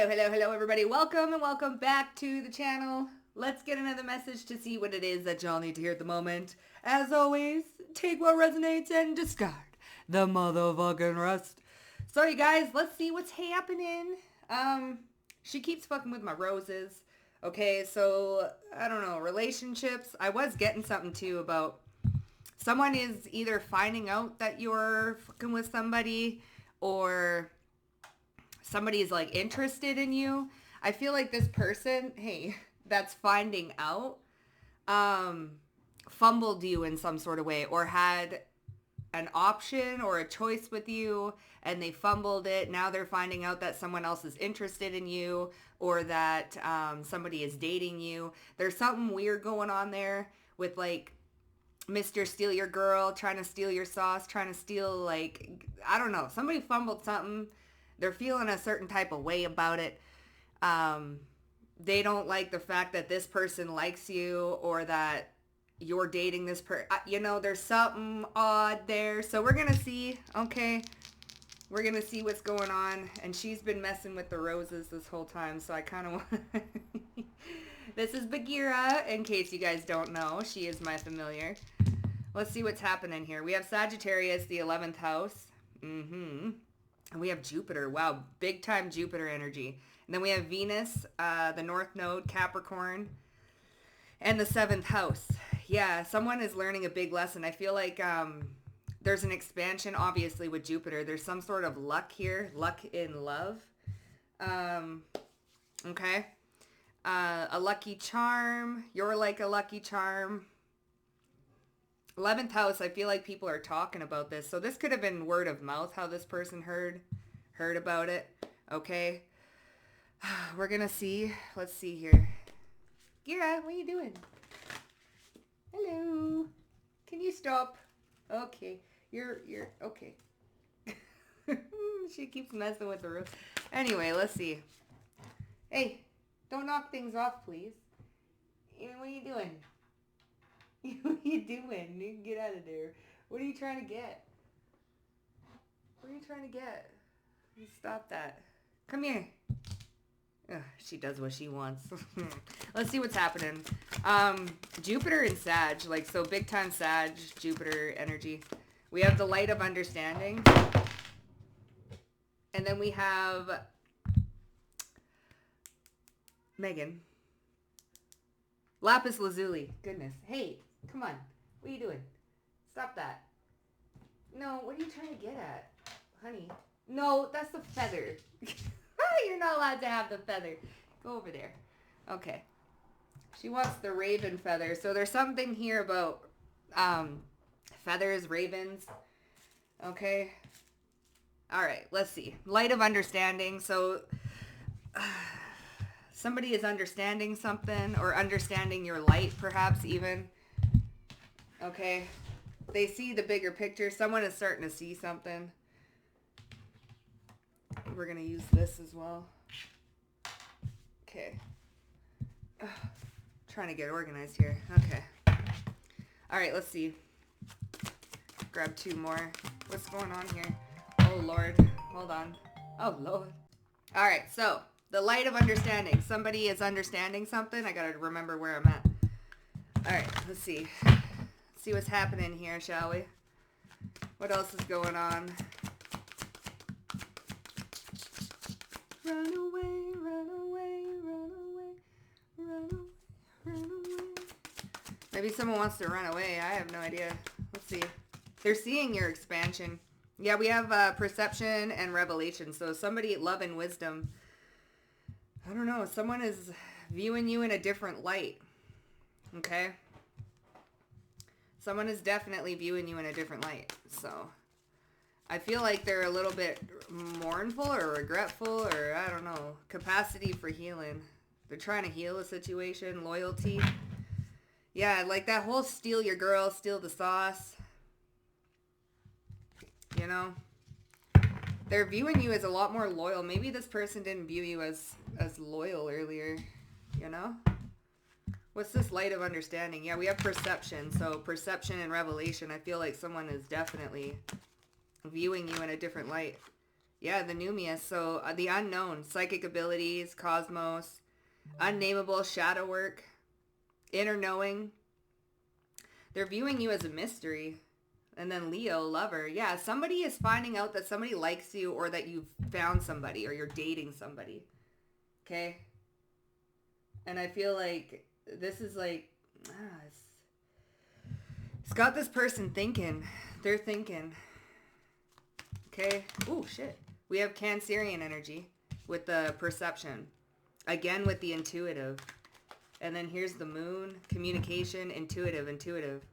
Hello, everybody. Welcome and welcome back to the channel. Let's get another message to see what it is that y'all need to hear at the moment. As always, take what resonates and discard the motherfucking rest. So, you guys, let's see what's happening. She keeps fucking with my roses. Okay, so, I don't know, relationships. I was getting something, too, about someone is either finding out that you're fucking with somebody or somebody is like interested in you. I feel like this person, hey, that's finding out, fumbled you in some sort of way or had an option or a choice with you and they fumbled it. Now they're finding out that someone else is interested in you or that somebody is dating you. There's something weird going on there with like Mr. Steal Your Girl, trying to steal your sauce, trying to steal like, I don't know. Somebody fumbled something. They're feeling a certain type of way about it. They don't like the fact that this person likes you or that you're dating this person. You know, there's something odd there. So we're going to see, okay? We're going to see what's going on. And she's been messing with the roses this whole time. So I kind of want This is Bagheera, in case you guys don't know. She is my familiar. Let's see what's happening here. We have Sagittarius, the 11th house. And we have Jupiter. Wow, big time Jupiter energy. And then we have Venus, the North Node, Capricorn, and the 7th house. Yeah, someone is learning a big lesson. I feel like there's an expansion, obviously, with Jupiter. There's some sort of luck here, luck in love. Okay. A lucky charm. You're like a lucky charm. 11th house, I feel like people are talking about this. So this could have been word of mouth, how this person heard about it. Okay. We're going to see. Let's see here. Gira, what are you doing? Hello. Can you stop? Okay. You're okay. She keeps messing with the roof. Anyway, let's see. Hey, don't knock things off, please. What are you doing? What are you doing? You can get out of there. What are you trying to get? What are you trying to get? You stop that. Come here. Ugh, she does what she wants. Let's see what's happening. Jupiter and Sag. Like, so big time Sag, Jupiter energy. We have the light of understanding. And then we have Megan. Lapis Lazuli. Goodness. Hey, come on. What are you doing? Stop that. No, what are you trying to get at? Honey. No, that's the feather. You're not allowed to have the feather. Go over there. Okay. She wants the raven feather. So there's something here about feathers, ravens. Okay. All right, let's see. Light of understanding. So somebody is understanding something or understanding your light, perhaps even. Okay. They see the bigger picture. Someone is starting to see something. We're going to use this as well. Okay. Trying to get organized here. Okay. All right, let's see. Grab two more. What's going on here? Oh, Lord. Hold on. Oh, Lord. All right, so the light of understanding. Somebody is understanding something. I got to remember where I'm at. All right, let's see. See what's happening here, shall we? What else is going on? Run away, run away, run away, run away, run away. Maybe someone wants to run away. I have no idea. Let's see. They're seeing your expansion. Yeah, we have perception and revelation. So somebody, love and wisdom. I don't know. Someone is viewing you in a different light. Okay? Someone is definitely viewing you in a different light. So I feel like they're a little bit mournful or regretful or I don't know. Capacity for healing. They're trying to heal a situation. Loyalty. Yeah, like that whole steal your girl, steal the sauce. You know? They're viewing you as a lot more loyal. Maybe this person didn't view you as loyal earlier. You know? What's this light of understanding? Yeah, we have perception. So perception and revelation. I feel like someone is definitely viewing you in a different light. Yeah, the Numius. So the unknown, psychic abilities, cosmos, unnameable shadow work, inner knowing. They're viewing you as a mystery. And then Leo, lover. Yeah, somebody is finding out that somebody likes you or that you've found somebody or you're dating somebody. Okay? And I feel like this is like, it's got this person thinking. They're thinking. Okay? Ooh, shit. We have Cancerian energy with the perception. Again with the intuitive. And then here's the moon, communication, intuitive.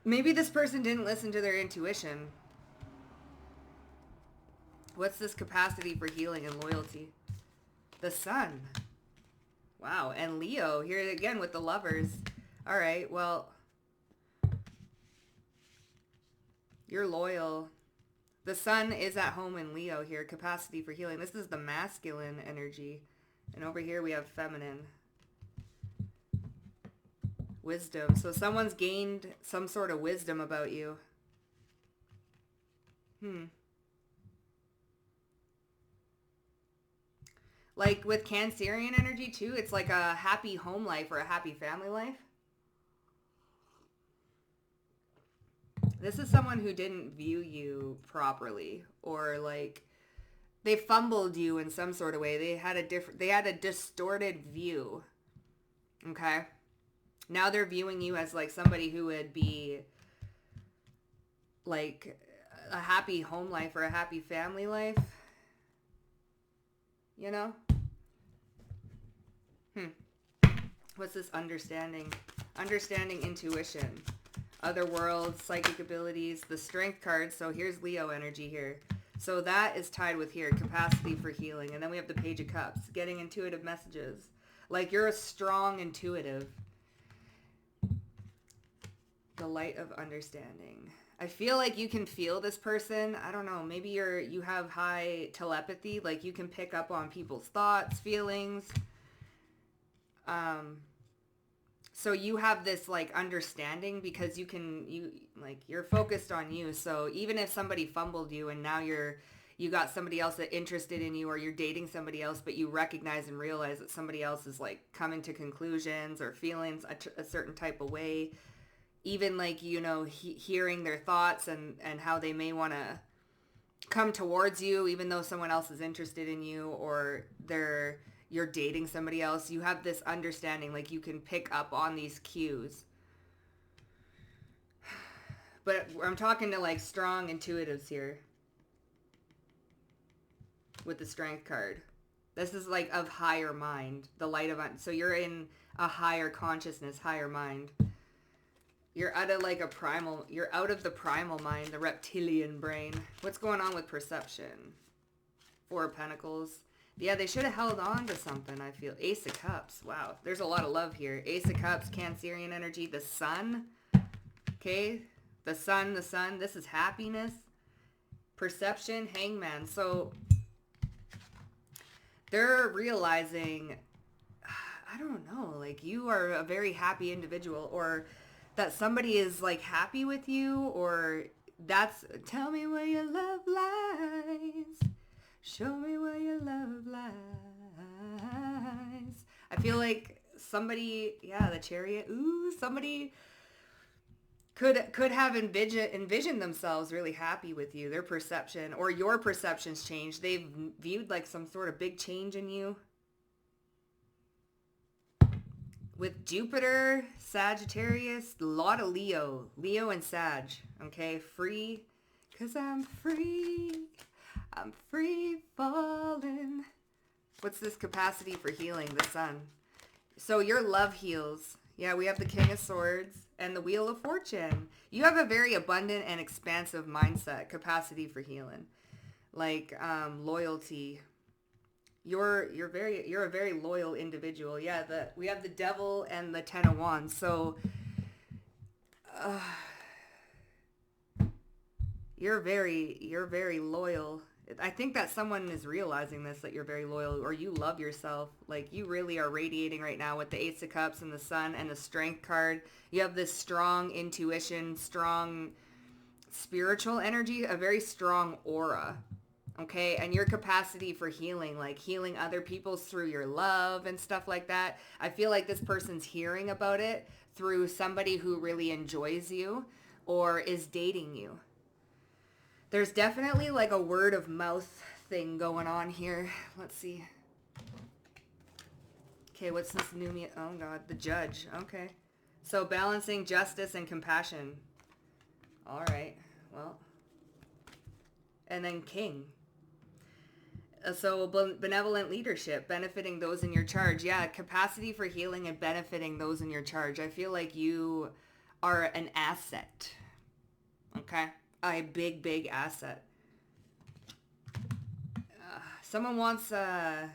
Maybe this person didn't listen to their intuition. What's this capacity for healing and loyalty? The sun. Wow. And Leo, here again with the lovers. All right, well, you're loyal. The sun is at home in Leo here. Capacity for healing. This is the masculine energy. And over here we have feminine. Wisdom. So someone's gained some sort of wisdom about you. Like with Cancerian energy too, it's like a happy home life or a happy family life. This is someone who didn't view you properly, or like they fumbled you in some sort of way. They had a distorted view. Okay? Now they're viewing you as like somebody who would be like a happy home life or a happy family life. You know? What's this understanding? Understanding intuition. Other worlds, psychic abilities, the strength card. So here's Leo energy here. So that is tied with here, capacity for healing. And then we have the Page of Cups, getting intuitive messages. Like you're a strong intuitive. The light of understanding. I feel like you can feel this person. I don't know. Maybe you have high telepathy. Like you can pick up on people's thoughts, feelings. So you have this like understanding because you're focused on you. So even if somebody fumbled you and now you got somebody else that interested in you, or you're dating somebody else, but you recognize and realize that somebody else is like coming to conclusions or feelings a certain type of way, even like, you know, hearing their thoughts and how they may want to come towards you, even though someone else is interested in you, or you're dating somebody else, you have this understanding, like you can pick up on these cues. But I'm talking to like strong intuitives here with the strength card. This is like of higher mind, the light of, so you're in a higher consciousness, higher mind. You're out of like you're out of the primal mind, the reptilian brain. What's going on with perception? Four of Pentacles. Yeah, they should have held on to something, I feel. Ace of Cups. Wow. There's a lot of love here. Ace of Cups, Cancerian energy. The sun. Okay. The sun. This is happiness. Perception. Hangman. So they're realizing, I don't know, like you are a very happy individual, or that somebody is like happy with you, or tell me where your love lies. Show me where your love lies. I feel like somebody, the Chariot. Ooh, somebody could have envisioned themselves really happy with you. Their perception, or your perceptions changed. They've viewed like some sort of big change in you. With Jupiter, Sagittarius, a lot of Leo and Sag. Okay, free, 'cause I'm free. I'm free falling. What's this capacity for healing? The sun. So your love heals. Yeah, we have the King of Swords and the Wheel of Fortune. You have a very abundant and expansive mindset, capacity for healing. Like loyalty. You're a very loyal individual. Yeah, we have the Devil and the Ten of Wands. So you're very loyal. I think that someone is realizing this, that you're very loyal, or you love yourself. Like you really are radiating right now with the Ace of Cups and the Sun and the Strength card. You have this strong intuition, strong spiritual energy, a very strong aura. Okay, and your capacity for healing, like healing other people's through your love and stuff like that. I feel like this person's hearing about it through somebody who really enjoys you or is dating you. There's definitely like a word of mouth thing going on here. Let's see. Okay, what's this new me? Oh God, the judge. Okay. So balancing justice and compassion. All right. Well. And then king. So benevolent leadership, benefiting those in your charge. Yeah, capacity for healing and benefiting those in your charge. I feel like you are an asset. Okay? A big, big asset. Someone wants to,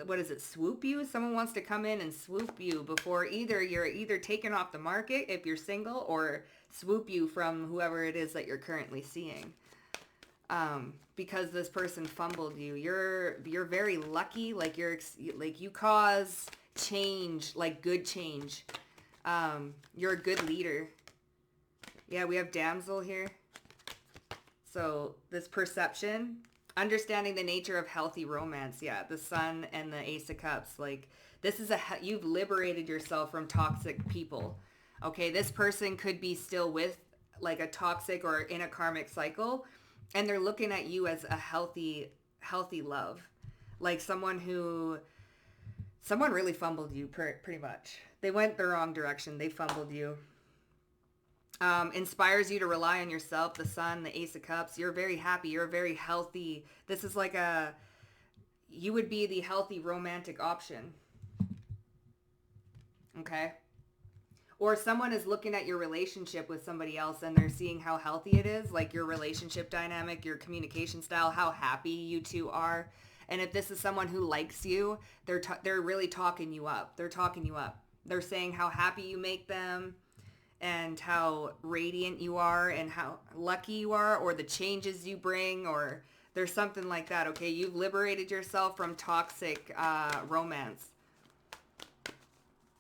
what is it, swoop you? Someone wants to come in and swoop you before you're either taken off the market if you're single, or swoop you from whoever it is that you're currently seeing. Because this person fumbled you. You're very lucky. Like you cause change, like good change. You're a good leader. Yeah, we have damsel here. So this perception, understanding the nature of healthy romance. Yeah, the sun and the ace of cups. Like this is you've liberated yourself from toxic people. Okay, this person could be still with like a toxic or in a karmic cycle. And they're looking at you as a healthy love. Like someone really fumbled you pretty much. They went the wrong direction. They fumbled you. Inspires you to rely on yourself. The sun, the ace of cups. You're very happy. You're very healthy. This is like you would be the healthy romantic option. Okay? Or someone is looking at your relationship with somebody else and they're seeing how healthy it is, like your relationship dynamic, your communication style, how happy you two are. And if this is someone who likes you, they're really talking you up. They're talking you up. They're saying how happy you make them and how radiant you are and how lucky you are, or the changes you bring, or there's something like that. Okay, you've liberated yourself from toxic romance.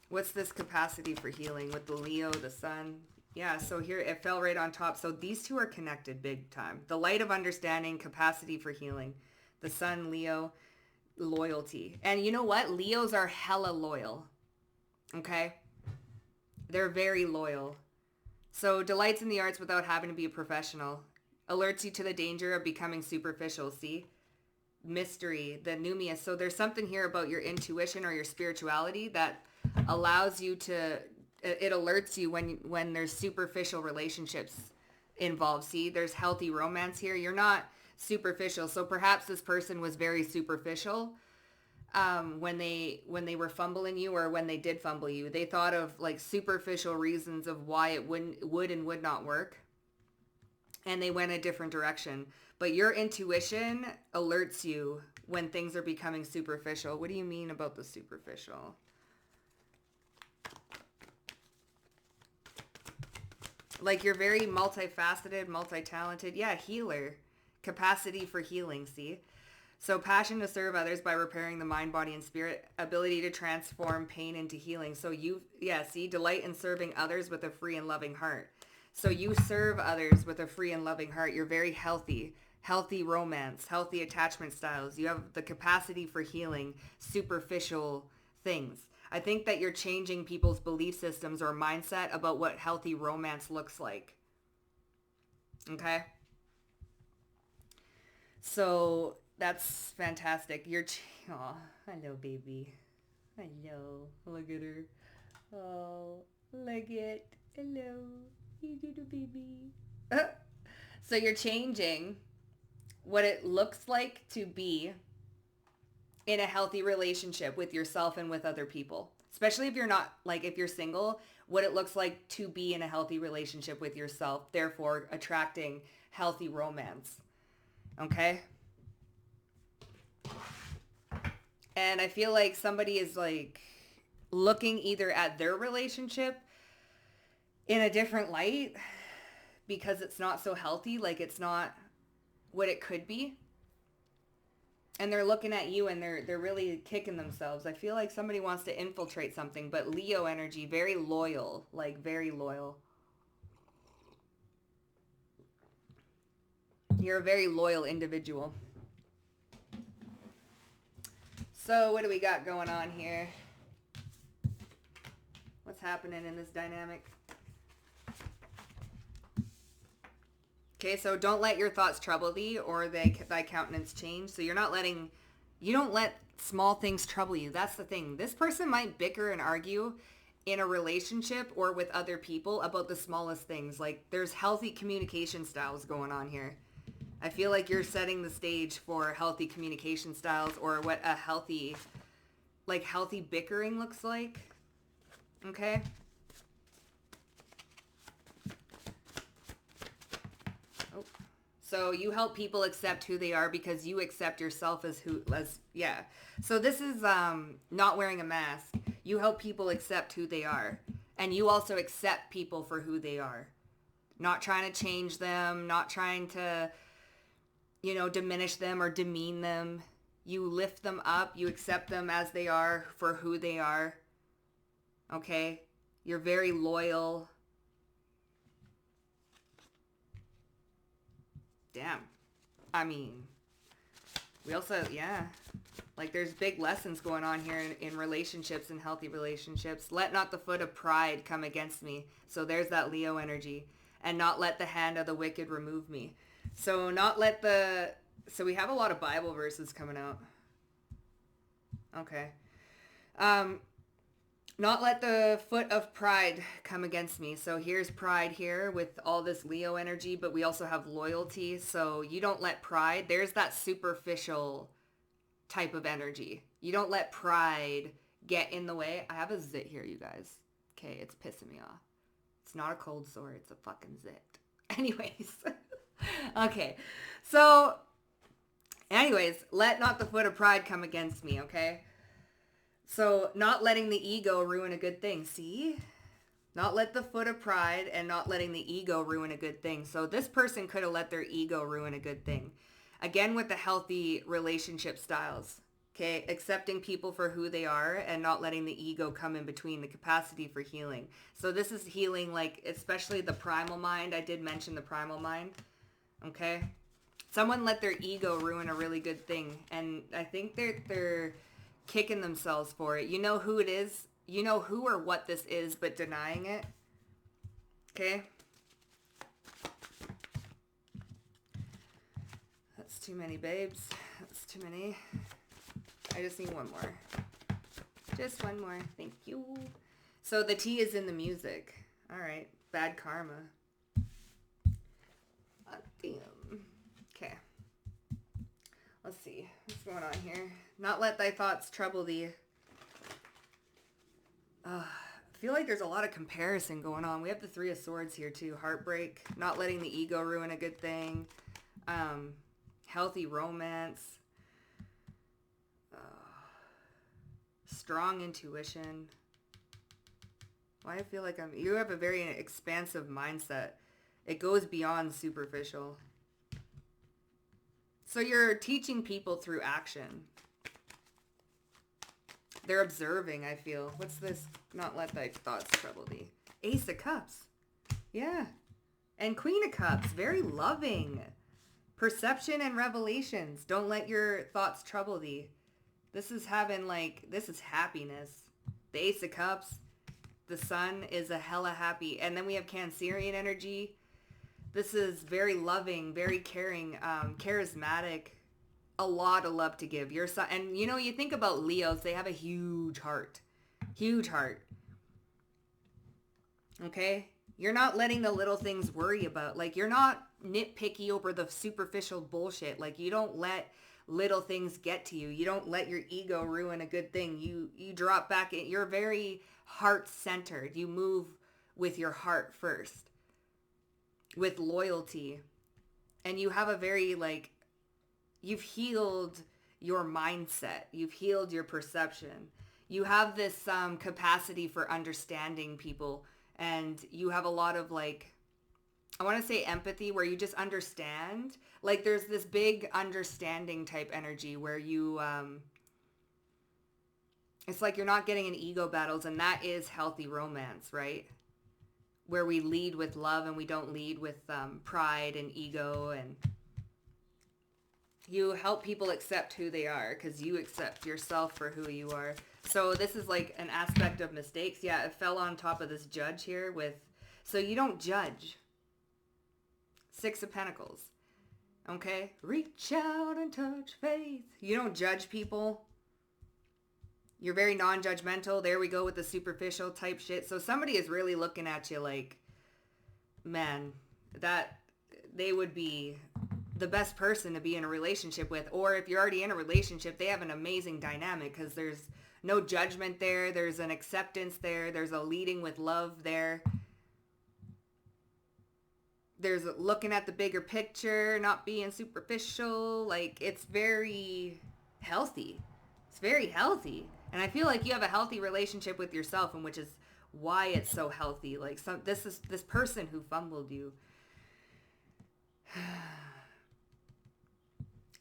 What's this capacity for healing with the Leo, the sun? Yeah, so here it fell right on top. So these two are connected big time. The light of understanding, capacity for healing. The sun, Leo, loyalty. And you know what? Leos are hella loyal. Okay? They're very loyal. So delights in the arts without having to be a professional. Alerts you to the danger of becoming superficial. See? Mystery, the Numia. So there's something here about your intuition or your spirituality that allows you to, it alerts you when there's superficial relationships involved. See, there's healthy romance here. You're not superficial. So perhaps this person was very superficial when they were fumbling you, or when they did fumble you. They thought of like superficial reasons of why it would and would not work. And they went a different direction. But your intuition alerts you when things are becoming superficial. What do you mean about the superficial? Like you're very multifaceted, multi-talented. Yeah, healer. Capacity for healing, see? So passion to serve others by repairing the mind, body, and spirit. Ability to transform pain into healing. So delight in serving others with a free and loving heart. So you serve others with a free and loving heart. You're very healthy. Healthy romance, healthy attachment styles. You have the capacity for healing superficial things. I think that you're changing people's belief systems or mindset about what healthy romance looks like. Okay? So that's fantastic. Oh, hello, baby. Hello. Look at her. Oh, look at. Hello. You little baby. So you're changing what it looks like to be in a healthy relationship with yourself and with other people. Especially if you're not, like if you're single, what it looks like to be in a healthy relationship with yourself, therefore attracting healthy romance. Okay? And I feel like somebody is like looking either at their relationship in a different light because it's not so healthy, like it's not what it could be. And they're looking at you and they're really kicking themselves. I feel like somebody wants to infiltrate something, but Leo energy, very loyal, like very loyal. You're a very loyal individual. So what do we got going on here? What's happening in this dynamic? Okay, so don't let your thoughts trouble thee, or thy countenance change. So you don't let small things trouble you. That's the thing. This person might bicker and argue in a relationship or with other people about the smallest things. Like, there's healthy communication styles going on here. I feel like you're setting the stage for healthy communication styles, or what a healthy bickering looks like. Okay? Oh. So you help people accept who they are because you accept yourself yeah. So this is not wearing a mask. You help people accept who they are. And you also accept people for who they are. Not trying to change them, not trying to, diminish them or demean them. You lift them up. You accept them as they are for who they are. Okay? You're very loyal. Damn. I mean, we also, yeah. Like, there's big lessons going on here in relationships and healthy relationships. Let not the foot of pride come against me. So there's that Leo energy. And not let the hand of the wicked remove me. So we have a lot of Bible verses coming out. Okay. Not let the foot of pride come against me. So here's pride here with all this Leo energy, but we also have loyalty. So you don't let pride, there's that superficial type of energy. You don't let pride get in the way. I have a zit here, you guys. Okay, it's pissing me off. It's not a cold sore, it's a fucking zit. Anyways. Okay. So, let not the foot of pride come against me, okay? So, not letting the ego ruin a good thing. See? Not let the foot of pride and not letting the ego ruin a good thing. So, this person could have let their ego ruin a good thing. Again, with the healthy relationship styles. Okay, accepting people for who they are and not letting the ego come in between, the capacity for healing. So this is healing, like, especially the primal mind. I did mention the primal mind. Okay? Someone let their ego ruin a really good thing. And I think they're kicking themselves for it. You know who it is. You know who or what this is, but denying it. Okay? That's too many, babes. That's too many. I just need one more. Just one more. Thank you. So the T is in the music. All right. Bad karma. Oh, damn. Okay. Let's see. What's going on here? Not let thy thoughts trouble thee. I feel like there's a lot of comparison going on. We have the Three of Swords here too. Heartbreak. Not letting the ego ruin a good thing. Healthy romance. Strong intuition. Why I feel like you have a very expansive mindset. It goes beyond superficial. So you're teaching people through action. They're observing, I feel. What's this? Not let thy thoughts trouble thee. Ace of Cups. Yeah. And Queen of Cups. Very loving. Perception and revelations. Don't let your thoughts trouble thee. This is this is happiness. The Ace of Cups. The Sun is a hella happy. And then we have Cancerian energy. This is very loving, very caring, charismatic. A lot of love to give. Your son, and you think about Leos, they have a huge heart. Huge heart. Okay? You're not letting the little things worry about. Like, you're not nitpicky over the superficial bullshit. Like, you don't let little things get to you. You don't let your ego ruin a good thing. You drop back in. You're very heart-centered. You move with your heart first. With loyalty. And you have a very, you've healed your mindset. You've healed your perception. You have this capacity for understanding people. And you have a lot of, I want to say empathy, where you just understand. Like, there's this big understanding type energy where you, it's like you're not getting in ego battles, and that is healthy romance, right? Where we lead with love and we don't lead with pride and ego. And You help people accept who they are because you accept yourself for who you are. So this is like an aspect of mistakes. Yeah, it fell on top of this judge here with, so you don't judge. Six of Pentacles. Okay? Reach out and touch faith. You don't judge people. You're very non-judgmental. There we go with the superficial type shit. So somebody is really looking at you like, man, that they would be the best person to be in a relationship with. Or if you're already in a relationship, they have an amazing dynamic because there's no judgment there. There's an acceptance there. There's a leading with love there. There's looking at the bigger picture, not being superficial. Like, it's very healthy. It's very healthy. And I feel like you have a healthy relationship with yourself, and which is why it's so healthy. Like, this person who fumbled you.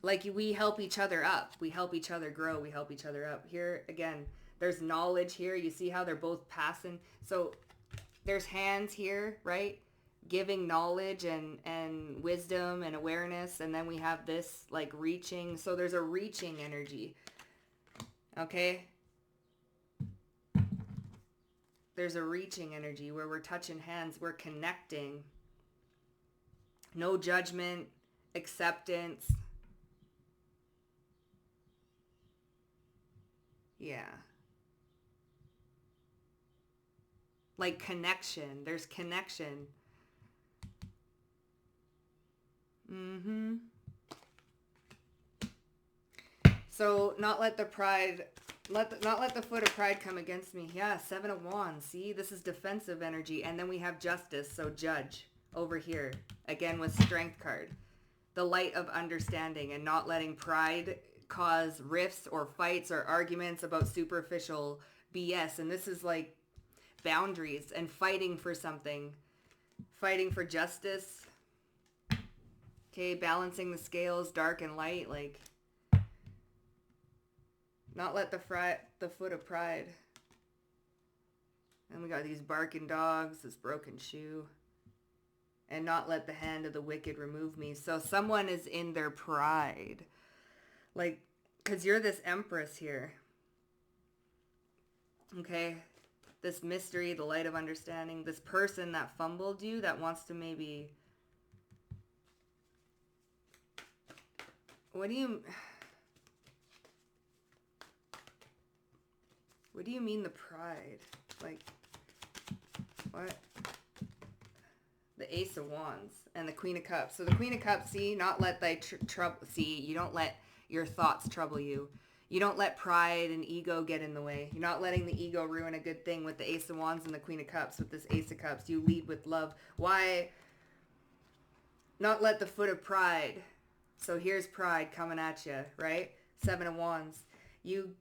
Like, we help each other up. We help each other grow. We help each other up. Here, again, there's knowledge here. You see how they're both passing. So there's hands here, right? Giving knowledge and wisdom and awareness. And then we have this, like, reaching. So there's a reaching energy. Okay? There's a reaching energy where we're touching hands. We're connecting. No judgment. Acceptance. Yeah. Like connection. There's connection. Mm-hmm. So not let the pride, not let the foot of pride come against me. Yeah, Seven of Wands. See, this is defensive energy. And then we have Justice. So judge over here. Again with Strength card. The light of understanding and not letting pride cause rifts or fights or arguments about superficial BS. And this is like boundaries and fighting for something. Fighting for justice. Okay, balancing the scales, dark and light, like not let the foot of pride. And we got these barking dogs, this broken shoe. And not let the hand of the wicked remove me. So someone is in their pride. Like, because you're this Empress here. Okay? This mystery, the light of understanding. This person that fumbled you that wants to maybe... What do you mean the pride? Like, what? The Ace of Wands and the Queen of Cups. So the Queen of Cups, see, not let thy trouble, see, you don't let your thoughts trouble you. You don't let pride and ego get in the way. You're not letting the ego ruin a good thing with the Ace of Wands and the Queen of Cups. With this Ace of Cups, you lead with love. Why not let the foot of pride? So here's pride coming at you, right? Seven of Wands. You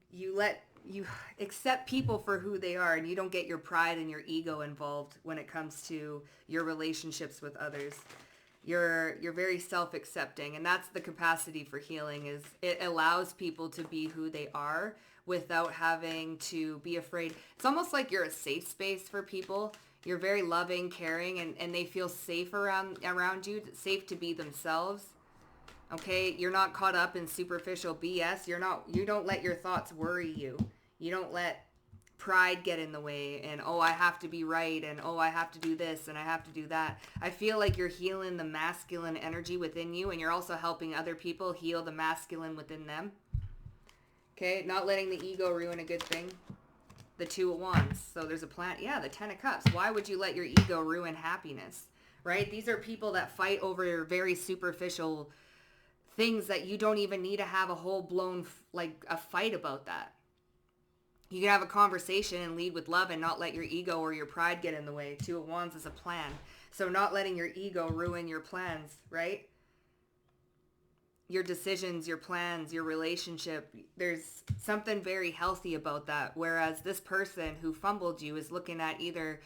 accept people for who they are, and you don't get your pride and your ego involved when it comes to your relationships with others. You're very self-accepting, and that's the capacity for healing. Is it allows people to be who they are without having to be afraid. It's almost like you're a safe space for people. You're very loving, caring, and they feel safe around you, safe to be themselves. Okay, you're not caught up in superficial BS. You don't let your thoughts worry you. You don't let pride get in the way and, oh, I have to be right and, oh, I have to do this and I have to do that. I feel like you're healing the masculine energy within you, and you're also helping other people heal the masculine within them. Okay, not letting the ego ruin a good thing. The Two of Wands. So there's a plan. Yeah, the Ten of Cups. Why would you let your ego ruin happiness? Right? These are people that fight over very superficial things that you don't even need to have a whole-blown, like, a fight about that. You can have a conversation and lead with love and not let your ego or your pride get in the way. Two of Wands is a plan. So not letting your ego ruin your plans, right? Your decisions, your plans, your relationship. There's something very healthy about that. Whereas this person who fumbled you is looking at either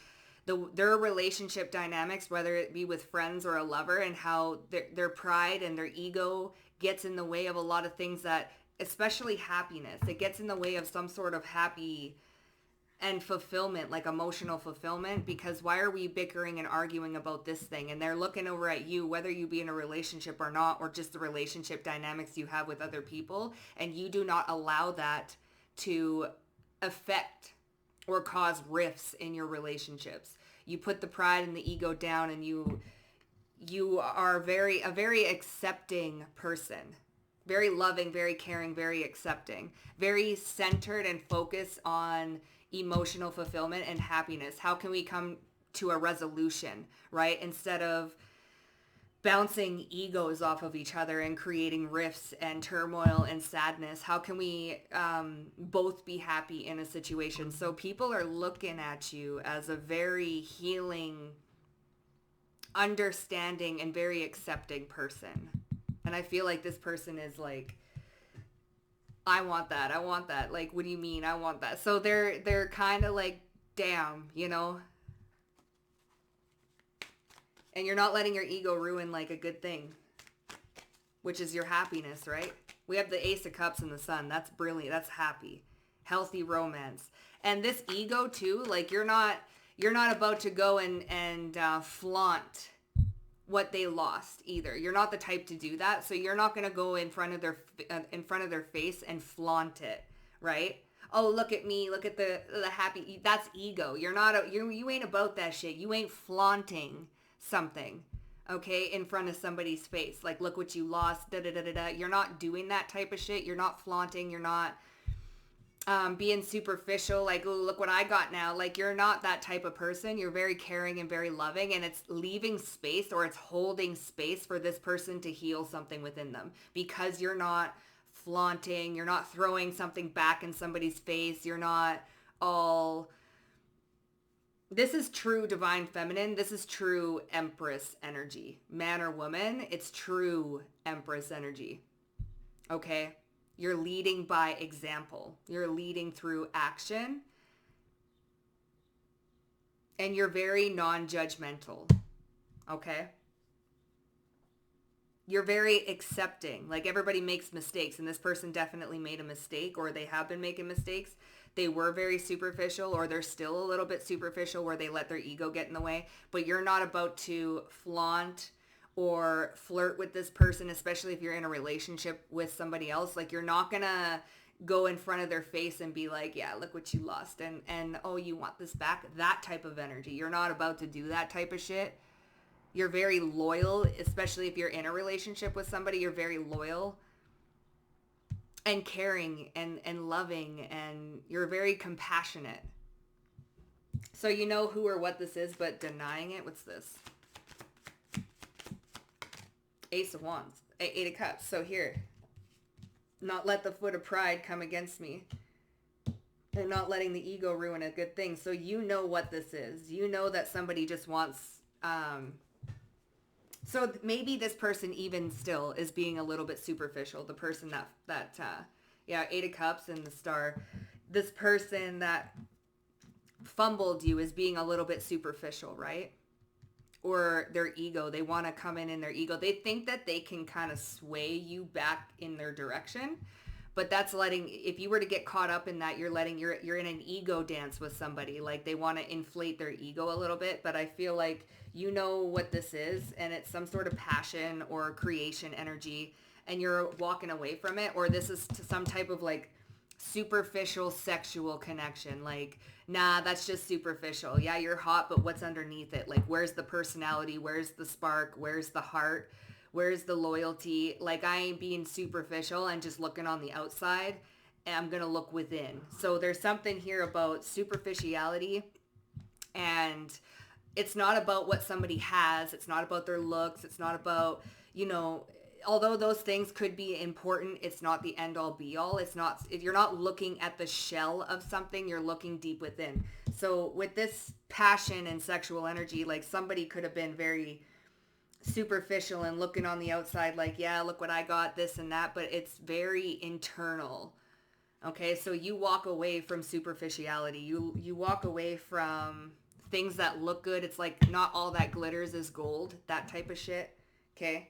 their relationship dynamics, whether it be with friends or a lover, and how their pride and their ego gets in the way of a lot of things that, especially happiness, it gets in the way of some sort of happy and fulfillment, like emotional fulfillment, because why are we bickering and arguing about this thing? And they're looking over at you, whether you be in a relationship or not, or just the relationship dynamics you have with other people, and you do not allow that to affect or cause rifts in your relationships. You put the pride and the ego down, and you are a very accepting person. Very loving, very caring, very accepting, very centered and focused on emotional fulfillment and happiness. How can we come to a resolution, right? Instead of bouncing egos off of each other and creating rifts and turmoil and sadness. How can we both be happy in a situation? So people are looking at you as a very healing, understanding, and very accepting person. And I feel like this person is like, I want that. I want that. Like, what do you mean? I want that. So they're kind of like, damn, you know? And you're not letting your ego ruin like a good thing, which is your happiness, right? We have the Ace of Cups in the Sun. That's brilliant. That's happy, healthy romance. And this ego too, like you're not about to go and flaunt what they lost either. You're not the type to do that. So you're not going to go in front of their face and flaunt it, right? Oh, look at me. Look at the happy. That's ego. You ain't about that shit. You ain't flaunting something, okay, in front of somebody's face. Like, look what you lost. Da da da da da. You're not doing that type of shit. You're not flaunting. You're not being superficial, like, oh, look what I got now. Like, you're not that type of person. You're very caring and very loving, and it's leaving space, or it's holding space for this person to heal something within them, because you're not flaunting, you're not throwing something back in somebody's face, you're not all... This is true divine feminine. This is true empress energy. Man or woman, it's true empress energy. Okay? You're leading by example. You're leading through action. And you're very non-judgmental. Okay? You're very accepting. Like, everybody makes mistakes, and this person definitely made a mistake, or they have been making mistakes. They were very superficial, or they're still a little bit superficial where they let their ego get in the way. But you're not about to flaunt or flirt with this person, especially if you're in a relationship with somebody else. Like, you're not gonna go in front of their face and be like, yeah, look what you lost, and oh, you want this back. That type of energy. You're not about to do that type of shit. You're very loyal, especially if you're in a relationship with somebody. You're very loyal and caring and loving, and you're very compassionate. So you know who or what this is, but denying it. What's this? Ace of Wands, Eight of Cups. So here, not let the foot of pride come against me, and not letting the ego ruin a good thing. So you know what this is. You know that somebody just wants, so maybe this person even still is being a little bit superficial. The person that Eight of Cups and the Star. This person that fumbled you is being a little bit superficial, right? Or their ego. They want to come in their ego. They think that they can kind of sway you back in their direction. But that's if you were to get caught up in that, you're in an ego dance with somebody. Like, they want to inflate their ego a little bit. But I feel like you know what this is, and it's some sort of passion or creation energy, and you're walking away from it. Or this is some type of like superficial sexual connection. Like, nah, that's just superficial. Yeah, you're hot, but what's underneath it? Like, where's the personality? Where's the spark? Where's the heart? Where's the loyalty? Like, I ain't being superficial and just looking on the outside. And I'm going to look within. So there's something here about superficiality, and it's not about what somebody has. It's not about their looks. It's not about, although those things could be important, it's not the end all be all. It's not, if you're not looking at the shell of something, you're looking deep within. So with this passion and sexual energy, like, somebody could have been very superficial and looking on the outside like, yeah, look what I got, this and that, but it's very internal. Okay, so you walk away from superficiality. You walk away from things that look good. It's like, not all that glitters is gold, that type of shit. Okay.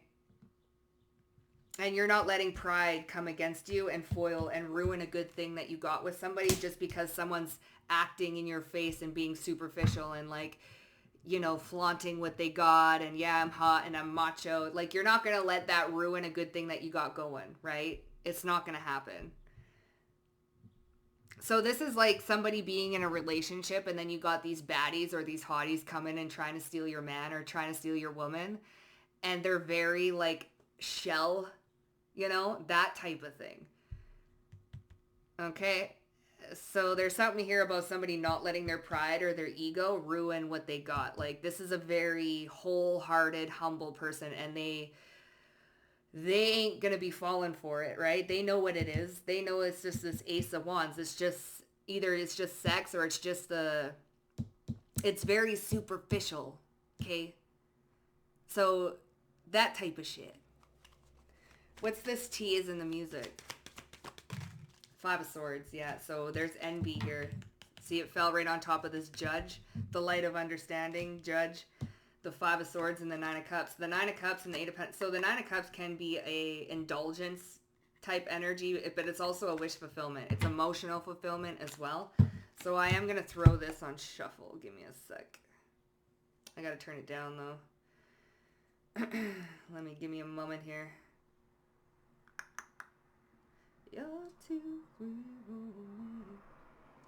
And you're not letting pride come against you and foil and ruin a good thing that you got with somebody just because someone's acting in your face and being superficial and like, you know, flaunting what they got and yeah, I'm hot and I'm macho. Like, you're not going to let that ruin a good thing that you got going, right? It's not going to happen. So this is like somebody being in a relationship and then you got these baddies or these hotties coming and trying to steal your man or trying to steal your woman. And they're very like shell, you know, that type of thing. Okay. So there's something here about somebody not letting their pride or their ego ruin what they got. Like, this is a very wholehearted, humble person, and they ain't gonna be falling for it, right? They know what it is. They know it's just this Ace of Wands. It's just either it's just sex or it's just it's very superficial, okay? So that type of shit. What's this T is in the music? Five of Swords, yeah. So there's envy here. See, it fell right on top of this Judge. The light of understanding, Judge. The Five of Swords and the Nine of Cups. The Nine of Cups and the Eight of Pentacles. So the Nine of Cups can be a indulgence type energy, but it's also a wish fulfillment. It's emotional fulfillment as well. So I am going to throw this on shuffle. Give me a sec. I got to turn it down, though. Give me a moment here. You're too real.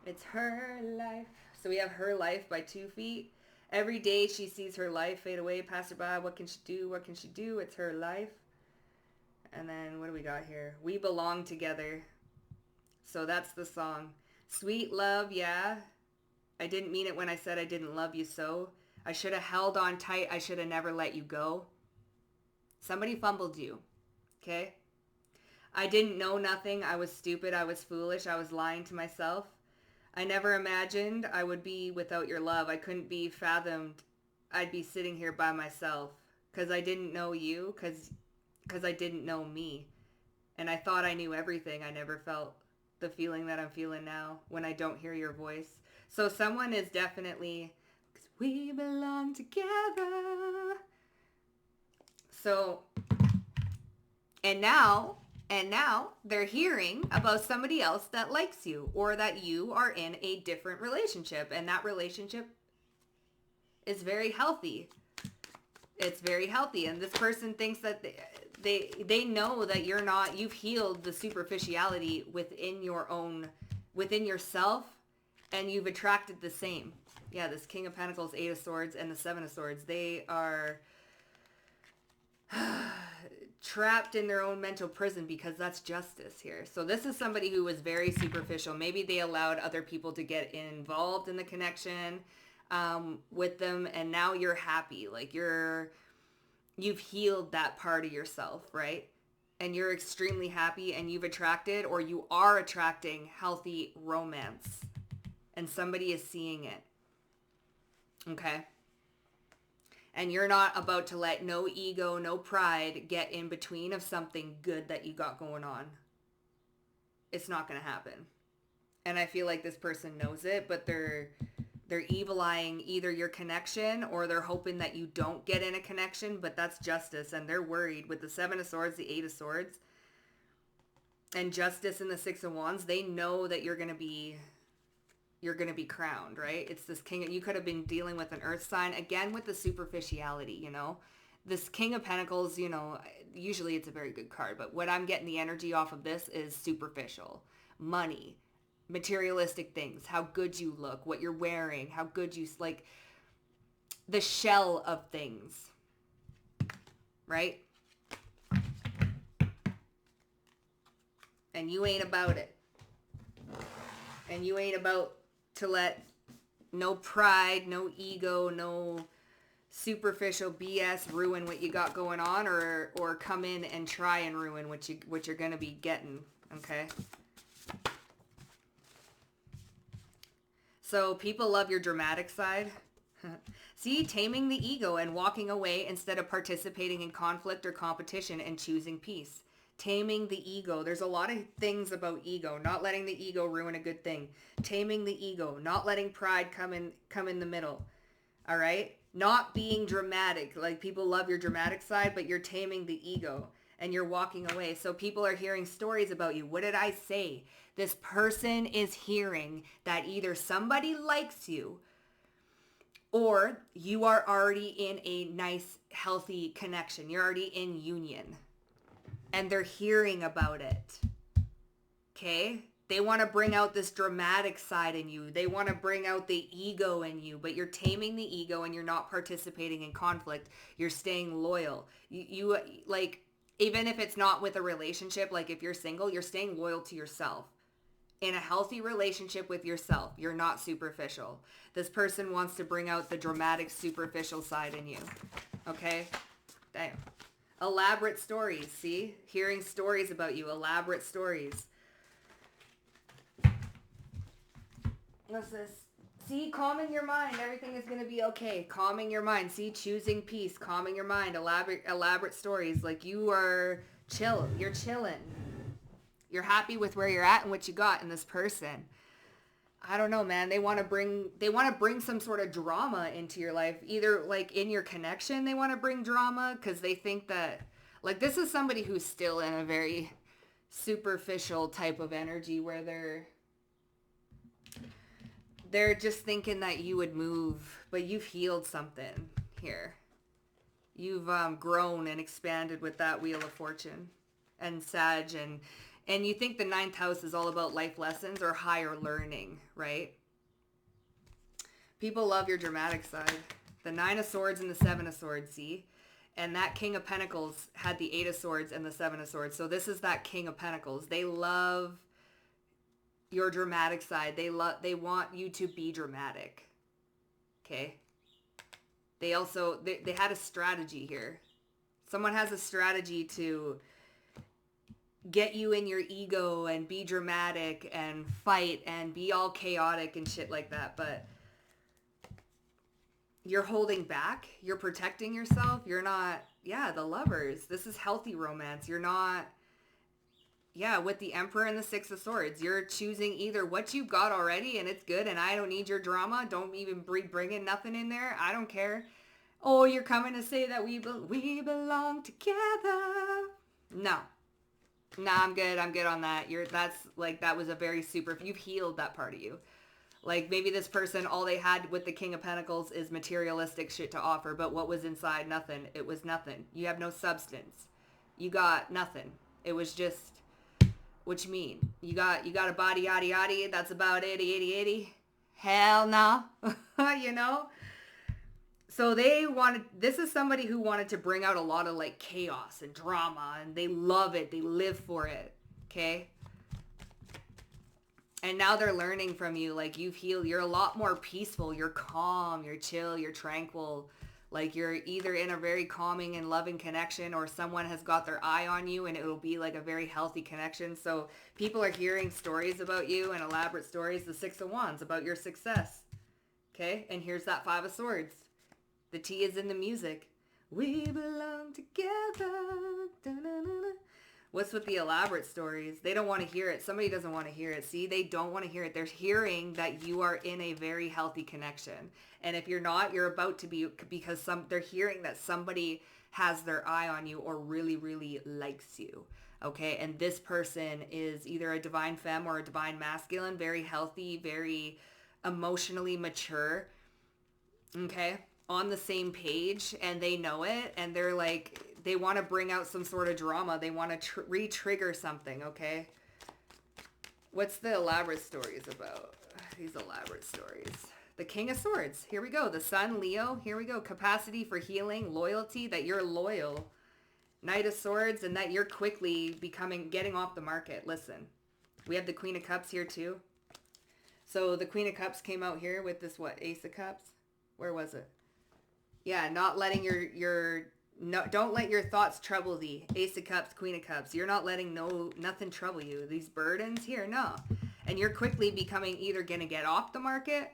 It's her life. So we have Her Life by 2 Feet. Every day she sees her life fade away, pass her by. What can she do? What can she do? It's her life. And then what do we got here? We Belong Together. So that's the song. Sweet love, yeah. I didn't mean it when I said I didn't love you so. I should have held on tight. I should have never let you go. Somebody fumbled you. Okay? I didn't know nothing. I was stupid. I was foolish. I was lying to myself. I never imagined I would be without your love. I couldn't be fathomed. I'd be sitting here by myself. Because I didn't know you. Because I didn't know me. And I thought I knew everything. I never felt the feeling that I'm feeling now when I don't hear your voice. So someone is definitely... Because we belong together. So... And now they're hearing about somebody else that likes you or that you are in a different relationship, and that relationship is very healthy. It's very healthy, and this person thinks that they know that you've healed the superficiality within yourself, and you've attracted the same. Yeah, this King of Pentacles, Eight of Swords, and the Seven of Swords, they are trapped in their own mental prison because that's justice here. So this is somebody who was very superficial. Maybe they allowed other people to get involved in the connection with them, and now you're happy. Like you've healed that part of yourself, right? And you're extremely happy, and you've attracted, or you are attracting, healthy romance. And somebody is seeing it. Okay? And you're not about to let no ego, no pride get in between of something good that you got going on. It's not going to happen. And I feel like this person knows it, but they're evil-eyeing either your connection or they're hoping that you don't get in a connection, but that's justice. And they're worried with the Seven of Swords, the Eight of Swords, and Justice and the Six of Wands. They know that you're going to be crowned, right? It's this king. You could have been dealing with an earth sign, again, with the superficiality, you know? This King of Pentacles, you know, usually it's a very good card, but what I'm getting the energy off of this is superficial. Money, materialistic things, how good you look, what you're wearing, how good you, like, the shell of things, right? And you ain't about it. And you ain't about to let no pride, no ego, no superficial BS ruin what you got going on, or come in and try and ruin what you're going to be getting, okay? So people love your dramatic side. See, taming the ego and walking away instead of participating in conflict or competition and choosing peace. Taming the ego. There's a lot of things about ego. Not letting the ego ruin a good thing. Taming the ego. Not letting pride come in the middle. All right? Not being dramatic. Like, people love your dramatic side, but you're taming the ego. and you're walking away. So people are hearing stories about you. What did I say? This person is hearing that either somebody likes you or you are already in a nice, healthy connection. You're already in union. And they're hearing about it. Okay? They want to bring out this dramatic side in you. They want to bring out the ego in you, but you're taming the ego and you're not participating in conflict. You're staying loyal. You like, even if it's not with a relationship, like if you're single, you're staying loyal to yourself. In a healthy relationship with yourself, you're not superficial. This person wants to bring out the dramatic, superficial side in you. Okay? Damn. Elaborate stories, see? Hearing stories about you, elaborate stories. What's this? See, calming your mind. Everything is going to be okay. Calming your mind. See, choosing peace, calming your mind. Elaborate stories. Like you are chill. You're chilling. You're happy with where you're at and what you got in this person. I don't know, man. They want to bring some sort of drama into your life. Either like in your connection, they want to bring drama because they think that like this is somebody who's still in a very superficial type of energy where they're just thinking that you would move, but you've healed something here. You've grown and expanded with that Wheel of Fortune and Sag and you think the 9th house is all about life lessons or higher learning, right? People love your dramatic side. The 9 of Swords and the 7 of Swords, see? And that King of Pentacles had the 8 of Swords and the 7 of Swords. So this is that King of Pentacles. They love your dramatic side. They want you to be dramatic. Okay? They also, they had a strategy here. Someone has a strategy to get you in your ego and be dramatic and fight and be all chaotic and shit like that. But you're holding back. You're protecting yourself. You're not, the Lovers. This is healthy romance. You're not, with the Emperor and the 6 of Swords. You're choosing either what you've got already and it's good and I don't need your drama. Don't even bring in nothing in there. I don't care. Oh, you're coming to say that we belong together. No. Nah, I'm good on that. That's like, that was a very super, you've healed that part of you. Like maybe this person, all they had with the King of Pentacles is materialistic shit to offer, but what was inside? Nothing. It was nothing. You have no substance. You got nothing. It was just, what you mean? You got a body, yaddy, yaddy. That's about it. 80. Hell no. You know? So this is somebody who wanted to bring out a lot of like chaos and drama and they love it. They live for it. Okay. And now they're learning from you. Like you've healed. You're a lot more peaceful. You're calm. You're chill. You're tranquil. Like you're either in a very calming and loving connection or someone has got their eye on you and it'll be like a very healthy connection. So people are hearing stories about you and elaborate stories. The 6 of Wands about your success. Okay. And here's that 5 of Swords. The T is in the music. We belong together. Da-na-na-na. What's with the elaborate stories? They don't want to hear it. Somebody doesn't want to hear it. See, they don't want to hear it. They're hearing that you are in a very healthy connection. And if you're not, you're about to be, because they're hearing that somebody has their eye on you or really, really likes you. Okay. And this person is either a divine femme or a divine masculine, very healthy, very emotionally mature. Okay. On the same page and they know it and they're like, they want to bring out some sort of drama. They want to re-trigger something, okay? What's the elaborate stories about? These elaborate stories. The King of Swords. Here we go. The Sun, Leo. Here we go. Capacity for healing, loyalty, that you're loyal. Knight of Swords, and that you're quickly getting off the market. Listen, we have the Queen of Cups here too. So the Queen of Cups came out here with this, Ace of Cups? Where was it? Yeah, not letting don't let your thoughts trouble thee. Ace of Cups, Queen of Cups. You're not letting nothing trouble you. These burdens here, no. And you're quickly becoming either going to get off the market.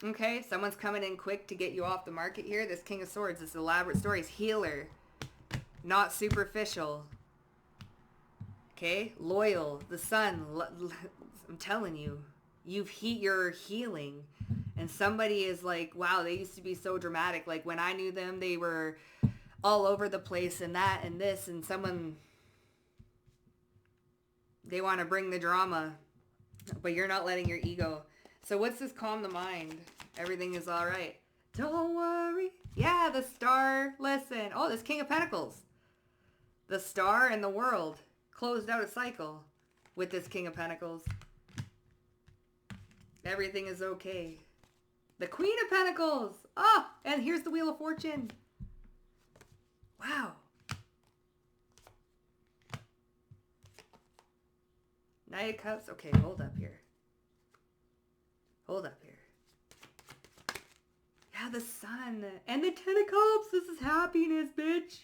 Okay, someone's coming in quick to get you off the market here. This King of Swords, this elaborate stories. Healer, not superficial. Okay, loyal. The Sun, I'm telling you, you're healing. And somebody is like, wow, they used to be so dramatic. Like when I knew them, they were all over the place and that and this, and someone, they want to bring the drama, but you're not letting your ego. So what's this calm the mind? Everything is all right. Don't worry. Yeah, the star. Listen. Oh, this King of Pentacles. The star and the world closed out a cycle with this King of Pentacles. Everything is okay. The Queen of Pentacles. Oh, and here's the Wheel of Fortune. Wow. Knight of Cups. Okay, hold up here. Hold up here. Yeah, the Sun. And the Ten of Cups. This is happiness, bitch.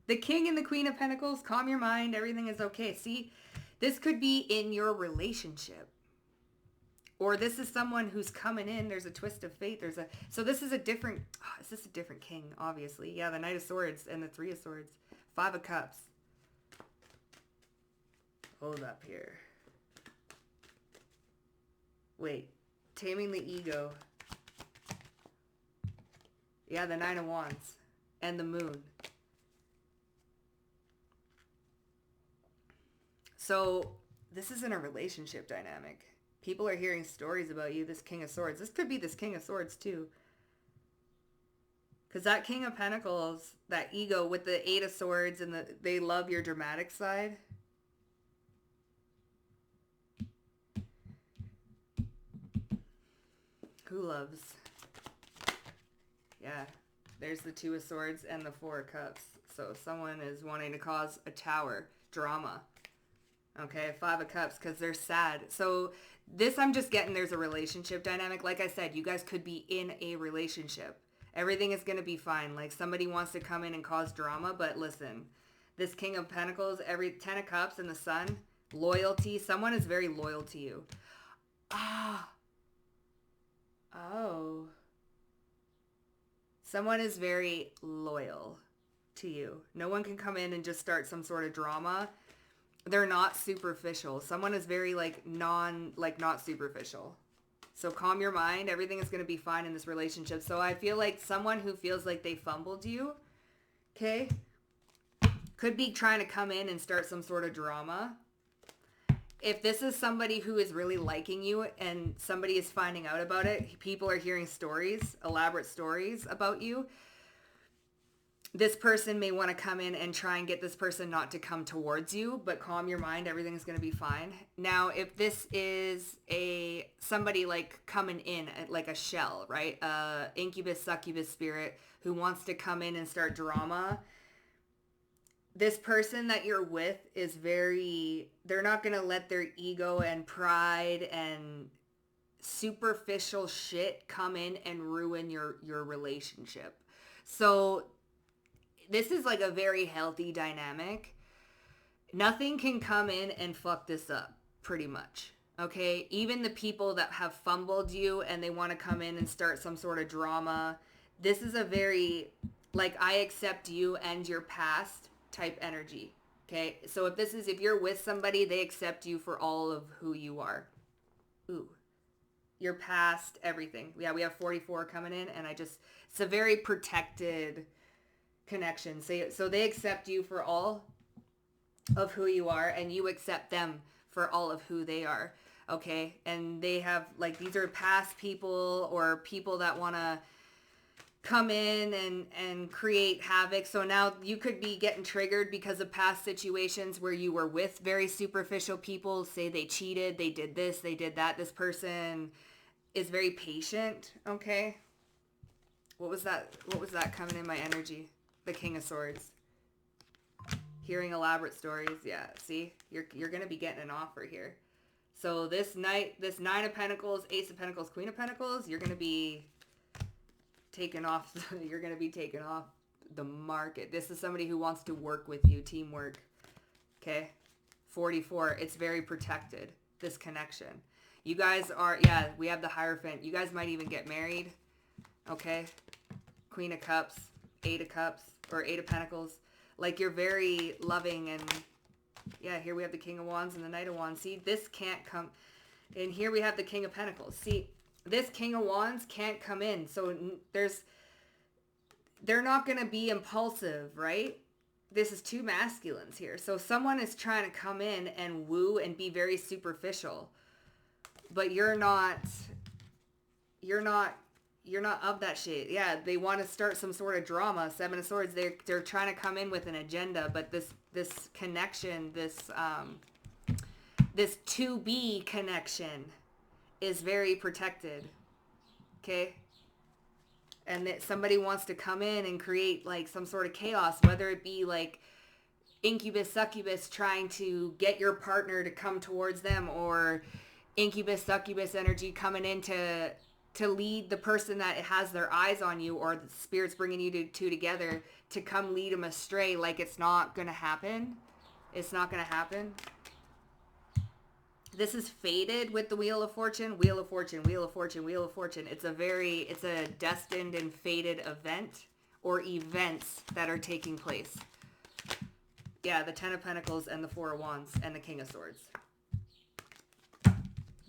The King and the Queen of Pentacles. Calm your mind. Everything is okay. See, this could be in your relationship. Or this is someone who's coming in. There's a twist of fate. So this is a different, is this a different king, obviously? Yeah, the Knight of Swords and the Three of Swords. Five of Cups. Hold up here. Wait. Taming the Ego. Yeah, the Nine of Wands. And the Moon. So this isn't a relationship dynamic. People are hearing stories about you, this King of Swords. This could be this King of Swords too. Because that King of Pentacles, that ego with the Eight of Swords, and they love your dramatic side. Who loves? Yeah, there's the Two of Swords and the Four of Cups. So someone is wanting to cause a tower, drama. Okay, Five of Cups, because they're sad. So this, I'm just getting, there's a relationship dynamic. Like I said, you guys could be in a relationship. Everything is going to be fine. Like somebody wants to come in and cause drama, but listen, this King of Pentacles, every Ten of Cups and the Sun, loyalty. Someone is very loyal to you. Oh. Someone is very loyal to you. No one can come in and just start some sort of drama. They're not superficial. Someone is very not superficial. So calm your mind. Everything is going to be fine in this relationship. So I feel like someone who feels like they fumbled you, okay, could be trying to come in and start some sort of drama. If this is somebody who is really liking you and somebody is finding out about it, people are hearing stories, elaborate stories about you. This person may want to come in and try and get this person not to come towards you, but calm your mind. Everything's going to be fine. Now, if this is somebody like coming in like a shell, right? Incubus, succubus spirit who wants to come in and start drama. This person that you're with is they're not going to let their ego and pride and superficial shit come in and ruin your relationship. So this is like a very healthy dynamic. Nothing can come in and fuck this up, pretty much. Okay? Even the people that have fumbled you and they want to come in and start some sort of drama. This is a very, I accept you and your past type energy. Okay? So if you're with somebody, they accept you for all of who you are. Ooh. Your past, everything. Yeah, we have 44 coming in, and it's a very protected connection. So they accept you for all of who you are, and you accept them for all of who they are. Okay? And they have, these are past people or people that want to come in and create havoc. So now you could be getting triggered because of past situations where you were with very superficial people. Say they cheated, they did this, they did that. This person is very patient. Okay? What was that coming in my energy? The King of Swords. Hearing elaborate stories. Yeah, see? You're going to be getting an offer here. So this Nine of Pentacles, Ace of Pentacles, Queen of Pentacles, you're going to be taken off. You're going to be taken off the market. This is somebody who wants to work with you, teamwork. Okay? 44. It's very protected, this connection. You guys are, we have the Hierophant. You guys might even get married. Okay? Queen of Cups, Eight of Cups, or Eight of Pentacles. You're very loving, and here we have the King of Wands and the Knight of Wands. See, this can't come. And here we have the King of Pentacles. See, this King of Wands can't come in. So they're not going to be impulsive, right? This is two masculines here. So someone is trying to come in and woo and be very superficial. But you're not of that shit. Yeah, they want to start some sort of drama. Seven of Swords, they're trying to come in with an agenda, but this connection, this to be connection is very protected. Okay? And that somebody wants to come in and create like some sort of chaos, whether it be like incubus, succubus trying to get your partner to come towards them, or incubus, succubus energy coming in to lead the person that has their eyes on you, or the spirit's bringing you two together to come lead them astray. Like, it's not going to happen. It's not going to happen. This is fated with the Wheel of Fortune, Wheel of Fortune, Wheel of Fortune, Wheel of Fortune. It's a destined and fated event or events that are taking place. Yeah, the Ten of Pentacles and the Four of Wands and the King of Swords.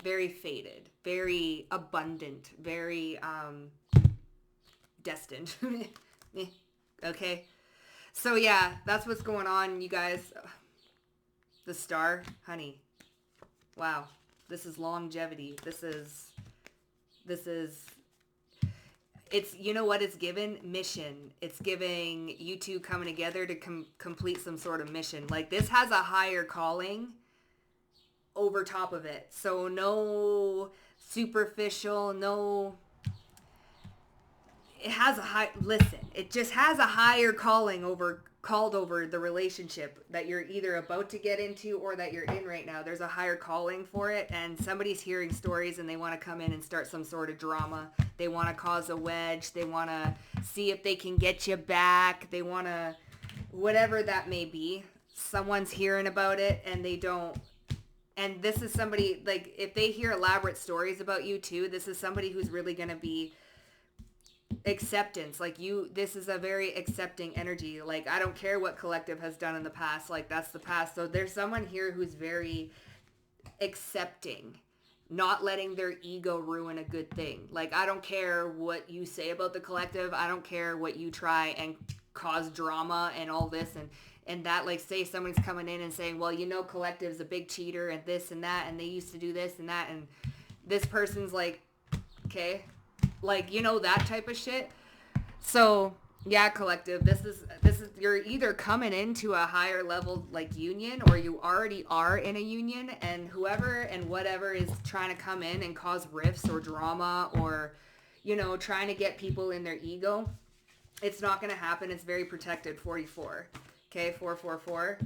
Very fated, very abundant, very destined. Okay? So yeah, that's what's going on, you guys. The Star, honey. Wow, this is longevity. This is, it's, you know what it's given? Mission. It's giving you two coming together to complete some sort of mission. Like, this has a higher calling over top of it. So no superficial, no, it has it just has a higher calling called over the relationship that you're either about to get into or that you're in right now. There's a higher calling for it, and somebody's hearing stories and they want to come in and start some sort of drama. They want to cause a wedge. They want to see if they can get you back. They want to, whatever that may be. Someone's hearing about it and they don't. And this is somebody, like, if they hear elaborate stories about you too, this is somebody who's really going to be acceptance. Like, this is a very accepting energy. Like, I don't care what collective has done in the past. Like, that's the past. So there's someone here who's very accepting, not letting their ego ruin a good thing. Like, I don't care what you say about the collective. I don't care what you try and cause drama and all this and that. Like, say someone's coming in and saying, well, you know, collective's a big cheater and this and that, and they used to do this and that, and this person's like, okay, like, you know, that type of shit. So yeah, collective, this is you're either coming into a higher level, like, union, or you already are in a union, and whoever and whatever is trying to come in and cause rifts or drama, or, you know, trying to get people in their ego, it's not going to happen. It's very protected. 44. Okay, 444.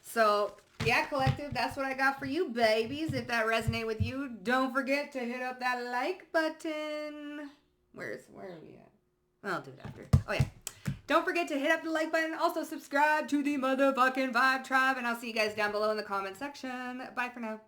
So yeah, collective, that's what I got for you, babies. If that resonated with you, don't forget to hit up that like button. Where are we at? I'll do it after. Oh yeah. Don't forget to hit up the like button. Also subscribe to the motherfucking Vibe Tribe, and I'll see you guys down below in the comment section. Bye for now.